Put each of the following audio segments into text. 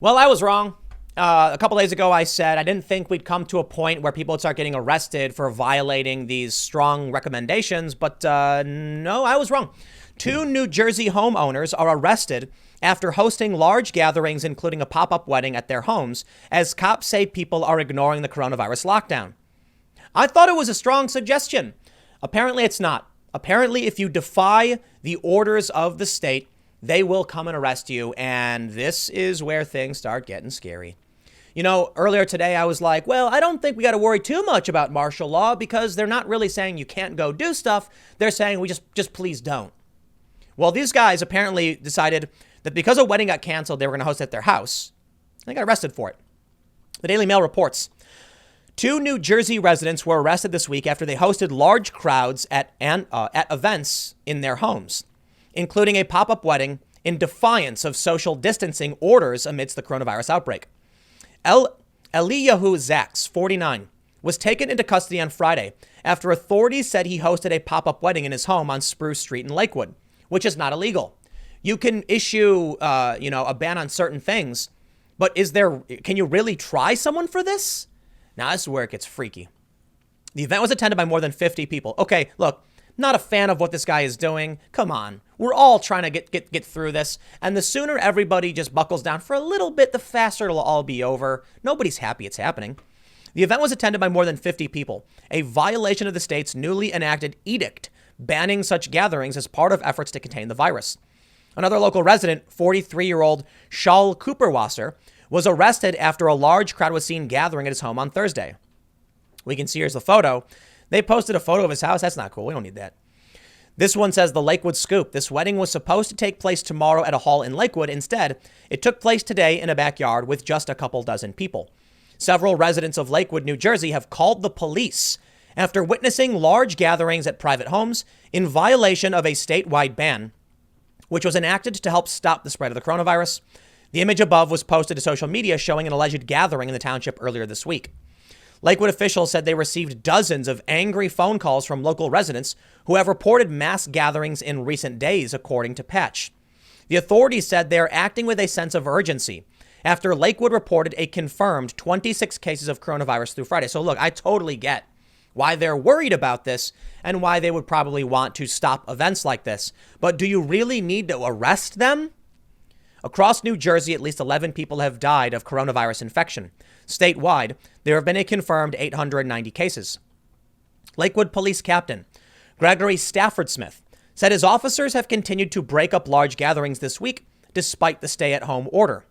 Well, I was wrong. A couple days ago, I said I didn't think we'd come to a point where people would start getting arrested for violating these strong recommendations, but no, I was wrong. Two New Jersey homeowners are arrested after hosting large gatherings, including a pop-up wedding at their homes, as cops say people are ignoring the coronavirus lockdown. I thought it was a strong suggestion. Apparently, it's not. Apparently, if you defy the orders of the state, they will come and arrest you. And this is where things start getting scary. You know, earlier today, I was like, well, I don't think we got to worry too much about martial law because they're not really saying you can't go do stuff. They're saying we just please don't. Well, these guys apparently decided that because a wedding got canceled, they were going to host at their house. They got arrested for it. The Daily Mail reports two New Jersey residents were arrested this week after they hosted large crowds at events in their homes, including a pop-up wedding in defiance of social distancing orders amidst the coronavirus outbreak. Eliyahu Zaks, 49, was taken into custody on Friday after authorities said he hosted a pop-up wedding in his home on Spruce Street in Lakewood, which is not illegal. You can issue, a ban on certain things, but can you really try someone for this? Now, this is where it gets freaky. The event was attended by more than 50 people. Okay, look, not a fan of what this guy is doing. Come on. We're all trying to get through this. And the sooner everybody just buckles down for a little bit, the faster it'll all be over. Nobody's happy it's happening. The event was attended by more than 50 people, a violation of the state's newly enacted edict banning such gatherings as part of efforts to contain the virus. Another local resident, 43-year-old Shaul Cooperwasser, was arrested after a large crowd was seen gathering at his home on Thursday. We can see here's the photo. They posted a photo of his house. That's not cool. We don't need that. This one says the Lakewood Scoop. This wedding was supposed to take place tomorrow at a hall in Lakewood. Instead, it took place today in a backyard with just a couple dozen people. Several residents of Lakewood, New Jersey, have called the police after witnessing large gatherings at private homes in violation of a statewide ban, which was enacted to help stop the spread of the coronavirus. The image above was posted to social media showing an alleged gathering in the township earlier this week. Lakewood officials said they received dozens of angry phone calls from local residents who have reported mass gatherings in recent days, according to Patch. The authorities said they are acting with a sense of urgency after Lakewood reported a confirmed 26 cases of coronavirus through Friday. So look, I totally get why they're worried about this and why they would probably want to stop events like this. But do you really need to arrest them? Across New Jersey, at least 11 people have died of coronavirus infection. Statewide, there have been a confirmed 890 cases. Lakewood Police Captain Gregory Stafford Smith said his officers have continued to break up large gatherings this week despite the stay-at-home order.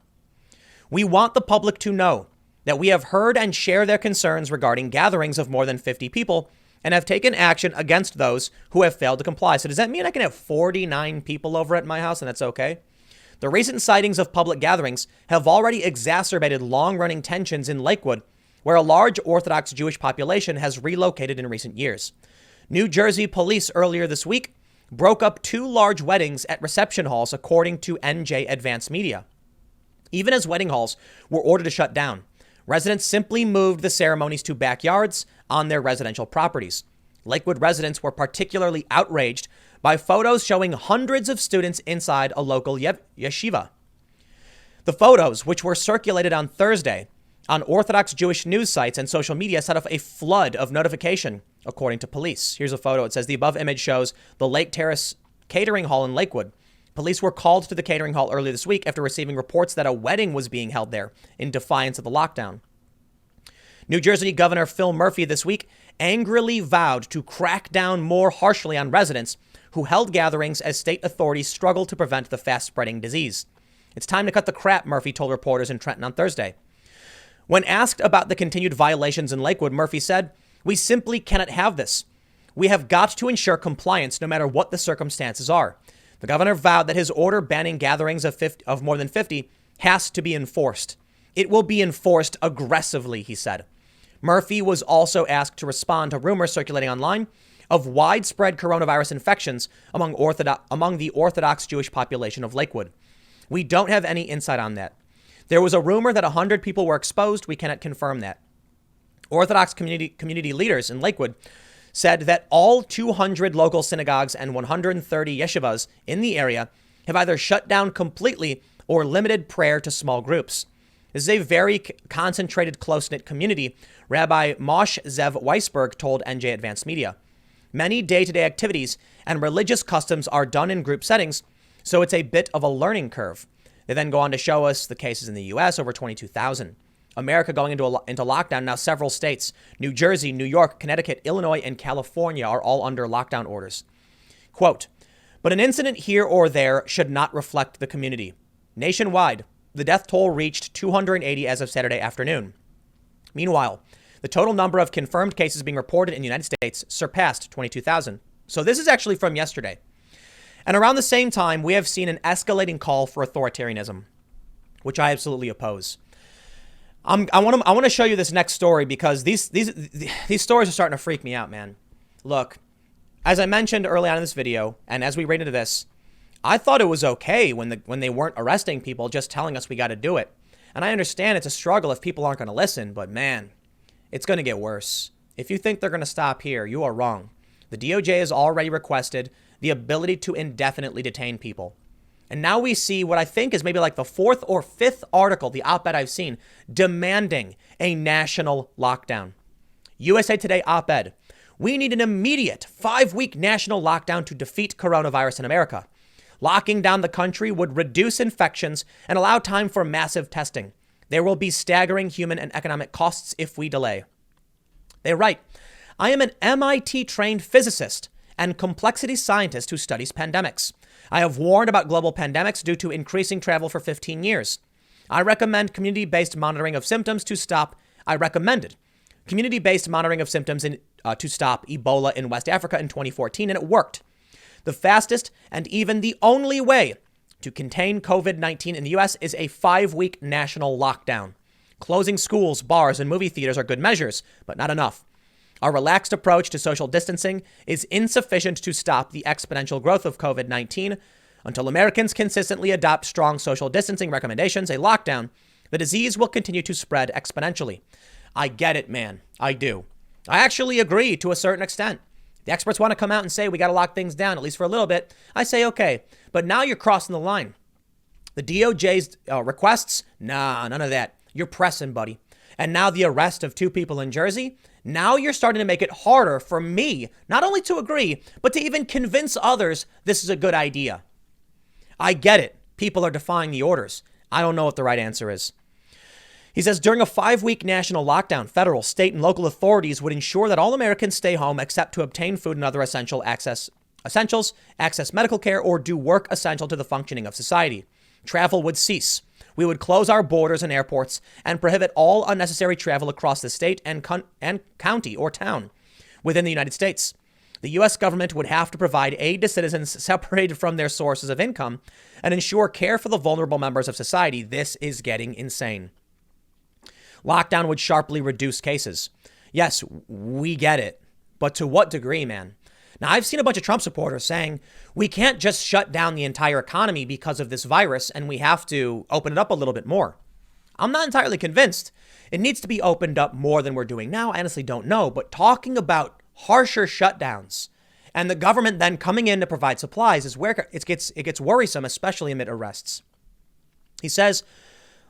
We want the public to know that we have heard and share their concerns regarding gatherings of more than 50 people and have taken action against those who have failed to comply. So does that mean I can have 49 people over at my house and that's okay? The recent sightings of public gatherings have already exacerbated long-running tensions in Lakewood, where a large Orthodox Jewish population has relocated in recent years. New Jersey police earlier this week broke up two large weddings at reception halls, according to NJ Advance Media. Even as wedding halls were ordered to shut down, residents simply moved the ceremonies to backyards on their residential properties. Lakewood residents were particularly outraged by photos showing hundreds of students inside a local yeshiva. The photos, which were circulated on Thursday on Orthodox Jewish news sites and social media, set off a flood of notification, according to police. Here's a photo. It says the above image shows the Lake Terrace Catering Hall in Lakewood. Police were called to the catering hall earlier this week after receiving reports that a wedding was being held there in defiance of the lockdown. New Jersey Governor Phil Murphy this week angrily vowed to crack down more harshly on residents who held gatherings as state authorities struggled to prevent the fast-spreading disease. It's time to cut the crap, Murphy told reporters in Trenton on Thursday. When asked about the continued violations in Lakewood, Murphy said, "We simply cannot have this. We have got to ensure compliance no matter what the circumstances are." The governor vowed that his order banning gatherings of more than 50 has to be enforced. It will be enforced aggressively, he said. Murphy was also asked to respond to rumors circulating online of widespread coronavirus infections among the Orthodox Jewish population of Lakewood. We don't have any insight on that. There was a rumor that 100 people were exposed. We cannot confirm that. Orthodox community leaders in Lakewood said that all 200 local synagogues and 130 yeshivas in the area have either shut down completely or limited prayer to small groups. This is a very concentrated, close-knit community, Rabbi Moshe Zev Weisberg told NJ Advanced Media. Many day-to-day activities and religious customs are done in group settings, so it's a bit of a learning curve. They then go on to show us the cases in the U.S., over 22,000. America going into lockdown. Now several states, New Jersey, New York, Connecticut, Illinois, and California are all under lockdown orders. Quote, but an incident here or there should not reflect the community. Nationwide, the death toll reached 280 as of Saturday afternoon. Meanwhile, the total number of confirmed cases being reported in the United States surpassed 22,000. So this is actually from yesterday. And around the same time, we have seen an escalating call for authoritarianism, which I absolutely oppose. I want to show you this next story because these stories are starting to freak me out, man. Look, as I mentioned early on in this video, and as we read into this, I thought it was okay when they weren't arresting people, just telling us we got to do it. And I understand it's a struggle if people aren't going to listen, but man, it's going to get worse. If you think they're going to stop here, you are wrong. The DOJ has already requested the ability to indefinitely detain people. And now we see what I think is maybe like the fourth or fifth article, the op-ed I've seen, demanding a national lockdown. USA Today op-ed. We need an immediate 5-week national lockdown to defeat coronavirus in America. Locking down the country would reduce infections and allow time for massive testing. There will be staggering human and economic costs if we delay. They write, I am an MIT-trained physicist and complexity scientist who studies pandemics. I have warned about global pandemics due to increasing travel for 15 years. I recommend community-based monitoring of symptoms to stop. I recommended community-based monitoring of symptoms to stop Ebola in West Africa in 2014, and it worked. The fastest and even the only way to contain COVID-19 in the U.S. is a 5-week national lockdown. Closing schools, bars, and movie theaters are good measures, but not enough. Our relaxed approach to social distancing is insufficient to stop the exponential growth of COVID-19. Until Americans consistently adopt strong social distancing recommendations, a lockdown, the disease will continue to spread exponentially. I get it, man. I do. I actually agree to a certain extent. The experts want to come out and say we got to lock things down, at least for a little bit. I say, okay, but now you're crossing the line. The DOJ's requests, nah, none of that. You're pressing, buddy. And now the arrest of 2 people in Jersey. Now you're starting to make it harder for me, not only to agree, but to even convince others this is a good idea. I get it. People are defying the orders. I don't know what the right answer is. He says during a 5-week national lockdown, federal, state, and local authorities would ensure that all Americans stay home except to obtain food and other essentials, access medical care, or do work essential to the functioning of society. Travel would cease. We would close our borders and airports and prohibit all unnecessary travel across the state and county or town within the United States. The U.S. government would have to provide aid to citizens separated from their sources of income and ensure care for the vulnerable members of society. This is getting insane. Lockdown would sharply reduce cases. Yes, we get it. But to what degree, man? Now, I've seen a bunch of Trump supporters saying we can't just shut down the entire economy because of this virus and we have to open it up a little bit more. I'm not entirely convinced. It needs to be opened up more than we're doing now. I honestly don't know. But talking about harsher shutdowns and the government then coming in to provide supplies is where it gets worrisome, especially amid arrests. He says,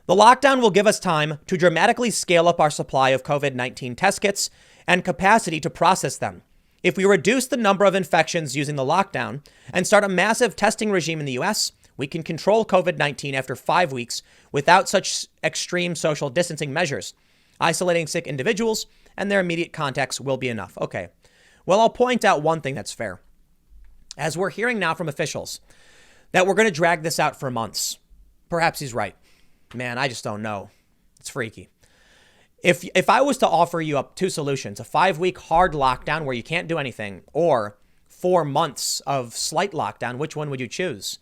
the lockdown will give us time to dramatically scale up our supply of COVID-19 test kits and capacity to process them. If we reduce the number of infections using the lockdown and start a massive testing regime in the U.S., we can control COVID-19 after 5 weeks without such extreme social distancing measures. Isolating sick individuals and their immediate contacts will be enough. Okay, well, I'll point out one thing that's fair. As we're hearing now from officials that we're going to drag this out for months. Perhaps he's right. Man, I just don't know. It's freaky. If I was to offer you up 2 solutions, a 5-week hard lockdown where you can't do anything, or 4 months of slight lockdown, which one would you choose?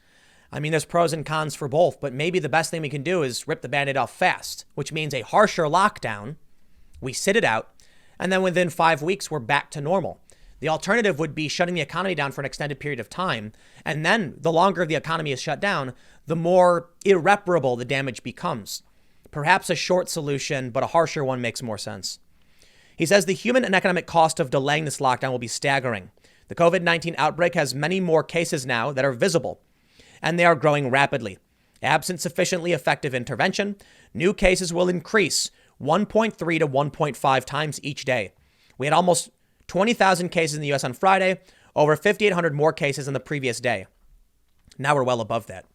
I mean, there's pros and cons for both, but maybe the best thing we can do is rip the Band-Aid off fast, which means a harsher lockdown. We sit it out, and then within 5 weeks, we're back to normal. The alternative would be shutting the economy down for an extended period of time. And then the longer the economy is shut down, the more irreparable the damage becomes. Perhaps a short solution, but a harsher one makes more sense. He says the human and economic cost of delaying this lockdown will be staggering. The COVID-19 outbreak has many more cases now that are visible, and they are growing rapidly. Absent sufficiently effective intervention, new cases will increase 1.3 to 1.5 times each day. We had almost 20,000 cases in the U.S. on Friday, over 5,800 more cases than the previous day. Now we're well above that.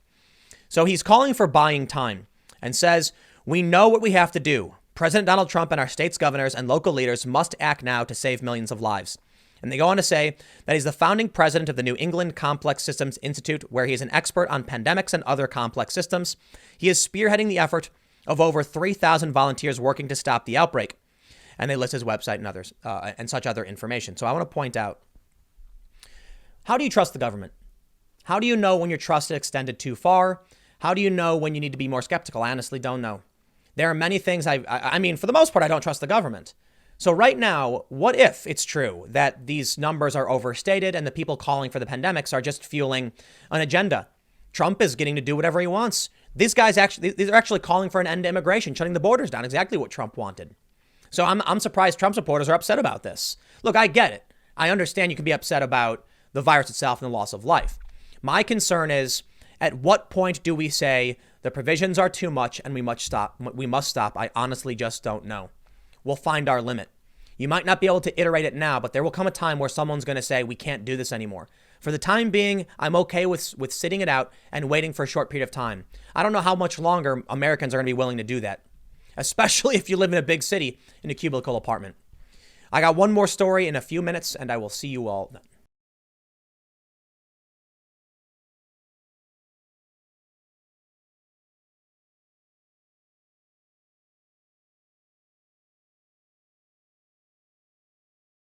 So he's calling for buying time and says, we know what we have to do. President Donald Trump and our state's governors and local leaders must act now to save millions of lives. And they go on to say that he's the founding president of the New England Complex Systems Institute, where he is an expert on pandemics and other complex systems. He is spearheading the effort of over 3,000 volunteers working to stop the outbreak. And they list his website and others and such other information. So I want to point out, how do you trust the government? How do you know when your trust is extended too far? How do you know when you need to be more skeptical? I honestly don't know. There are many things I mean, for the most part, I don't trust the government. So right now, what if it's true that these numbers are overstated and the people calling for the pandemics are just fueling an agenda? Trump is getting to do whatever he wants. These are actually calling for an end to immigration, shutting the borders down, exactly what Trump wanted. So I'm surprised Trump supporters are upset about this. Look, I get it. I understand you can be upset about the virus itself and the loss of life. My concern is, at what point do we say the provisions are too much and we must stop? I honestly just don't know. We'll find our limit. You might not be able to iterate it now, but there will come a time where someone's going to say, we can't do this anymore. For the time being, I'm okay with sitting it out and waiting for a short period of time. I don't know how much longer Americans are going to be willing to do that, especially if you live in a big city in a cubicle apartment. I got one more story in a few minutes, and I will see you all then.